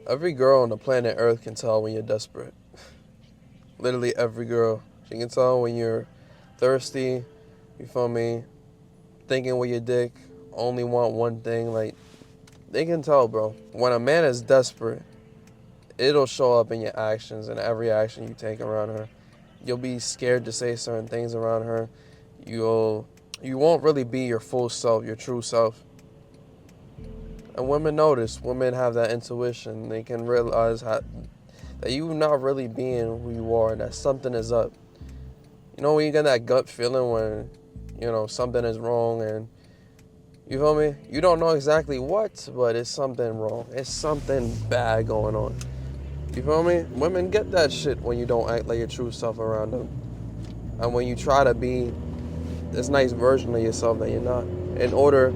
Every girl on the planet Earth can tell when you're desperate. Literally every girl. She can tell when you're thirsty, you feel me, thinking with your dick, only want one thing. Like, they can tell, bro. When a man is desperate, it'll show up in your actions and every action you take around her. You'll be scared to say certain things around her. You won't really be your full self, your true self. And women notice. Women have that intuition. They can realize that you're not really being who you are, that something is up. You know when you get that gut feeling when, something is wrong and, you feel me? You don't know exactly what, but it's something wrong. It's something bad going on. You feel me? Women get that shit when you don't act like your true self around them. And when you try to be this nice version of yourself that you're not. In order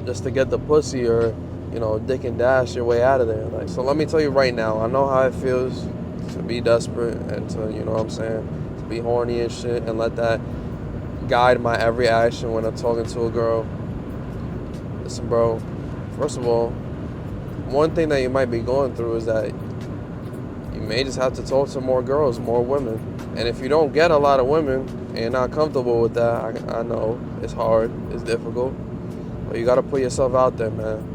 just to get the pussy or, dick and dash your way out of there. Like, so let me tell you right now, I know how it feels to be desperate and to, to be horny and shit and let that guide my every action when I'm talking to a girl. Listen, bro, first of all, one thing that you might be going through is that you may just have to talk to more girls, more women. And if you don't get a lot of women and you're not comfortable with that, I know it's hard, it's difficult, but you got to put yourself out there, man.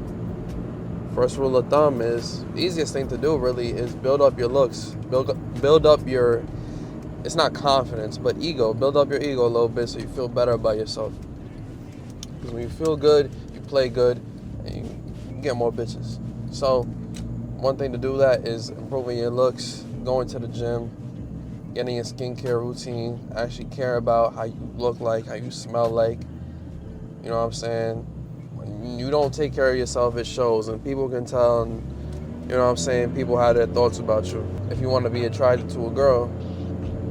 First rule of thumb is, the easiest thing to do really is build up your looks, build up your, it's not confidence, but ego. Build up your ego a little bit so you feel better about yourself. Because when you feel good, you play good, and you get more bitches. So, one thing to do that is improving your looks, going to the gym, getting your skincare routine, actually care about how you look like, how you smell like. You know what I'm saying? When you don't take care of yourself, it shows, and people can tell, and, people have their thoughts about you. If you want to be attracted to a girl,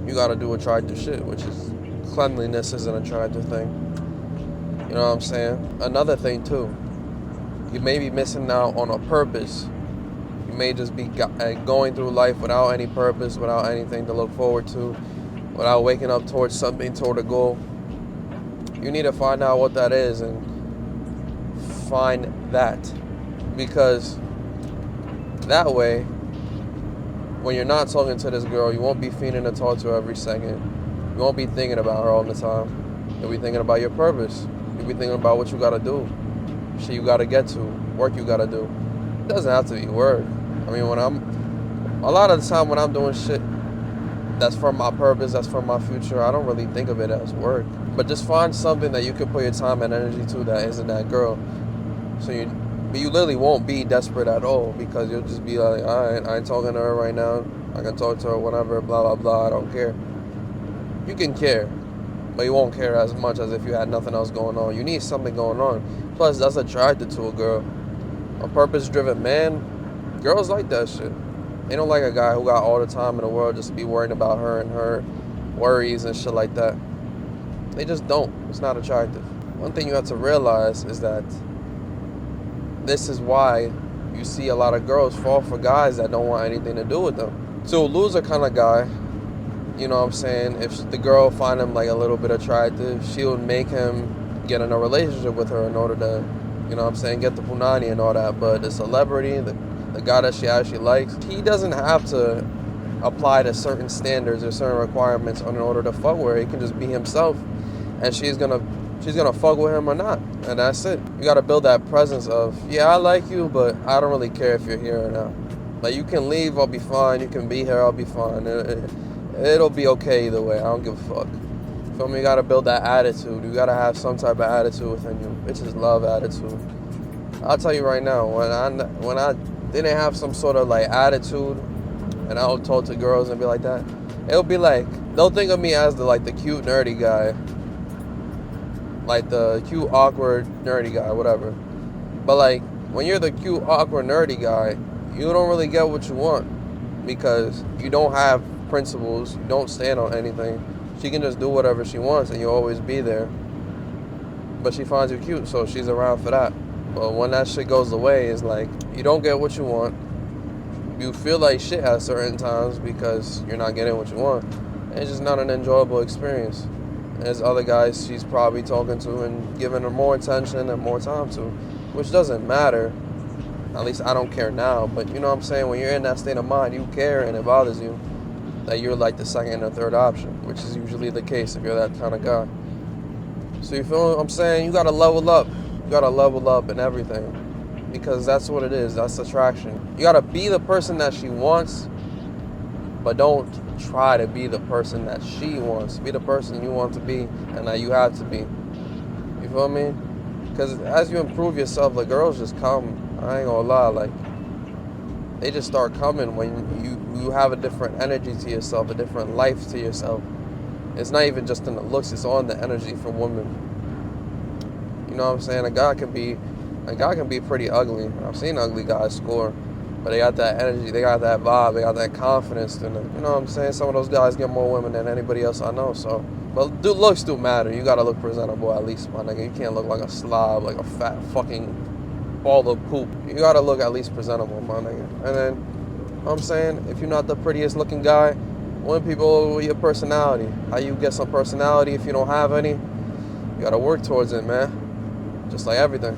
you gotta do attractive shit, which is cleanliness is an attractive thing. You know what I'm saying? Another thing too, you may be missing out on a purpose. You may just be going through life without any purpose, without anything to look forward to, without waking up towards something, toward a goal. You need to find out what that is and find that, because that way, when you're not talking to this girl, you won't be feeling to talk to her every second. You won't be thinking about her all the time. You'll be thinking about your purpose. You'll be thinking about what you gotta do, shit you gotta get to, work you gotta do. It doesn't have to be work. I mean, a lot of the time when I'm doing shit that's for my purpose, that's for my future, I don't really think of it as work. But just find something that you can put your time and energy to that isn't that girl. So you literally won't be desperate at all, because you'll just be like, all right, I ain't talking to her right now. I can talk to her whenever, blah, blah, blah. I don't care. You can care, but you won't care as much as if you had nothing else going on. You need something going on. Plus, that's attracted to a girl. A purpose-driven man, girls like that shit. They don't like a guy who got all the time in the world just to be worrying about her and her worries and shit like that. They just don't. It's not attractive. One thing you have to realize is that this is why you see a lot of girls fall for guys that don't want anything to do with them. So a loser kind of guy, you know what I'm saying, if the girl find him like a little bit attractive, she would make him get in a relationship with her in order to, you know what I'm saying, get the punani and all that. But the celebrity, the guy that she actually likes, he doesn't have to apply to certain standards or certain requirements in order to fuck with her. He can just be himself, and she's gonna fuck with him or not, and that's it. You gotta build that presence of, yeah, I like you, but I don't really care if you're here or not. Like, you can leave, I'll be fine. You can be here, I'll be fine. It'll be okay either way. I don't give a fuck. Feel me? You gotta build that attitude. You gotta have some type of attitude within you. Bitches love attitude. I'll tell you right now, when I didn't have some sort of like attitude, and I would talk to girls and be like that, it'll be like, they'll think of me as the cute nerdy guy. Like the cute, awkward, nerdy guy, whatever. But like, when you're the cute, awkward, nerdy guy, you don't really get what you want, because you don't have principles, you don't stand on anything. She can just do whatever she wants and you'll always be there. But she finds you cute, so she's around for that. But when that shit goes away, it's like, you don't get what you want. You feel like shit at certain times because you're not getting what you want. It's just not an enjoyable experience. There's other guys she's probably talking to and giving her more attention and more time to, which doesn't matter. At least I don't care now. But you know what I'm saying? When you're in that state of mind, you care and it bothers you that you're like the second or third option, which is usually the case if you're that kind of guy. So you feel what I'm saying? You gotta level up. You gotta level up in everything. Because that's what it is. That's attraction. You gotta be the person that she wants, but don't try to be the person that she wants. Be the person you want to be and that you have to be. You feel me? Because as you improve yourself, the girls just come. I ain't gonna lie, like, they just start coming when you have a different energy to yourself, a different life to yourself. It's not even just in the looks, it's on the energy from women. You know what I'm saying? A guy can be pretty ugly. I've seen ugly guys score, but they got that energy, they got that vibe, they got that confidence in them. You know what I'm saying? Some of those guys get more women than anybody else I know, so. But looks do matter. You gotta look presentable at least, my nigga. You can't look like a slob, like a fat fucking ball of poop. You gotta look at least presentable, my nigga. And then, you know what I'm saying, if you're not the prettiest looking guy, win people over with your personality. How you get some personality if you don't have any? You gotta work towards it, man. Just like everything.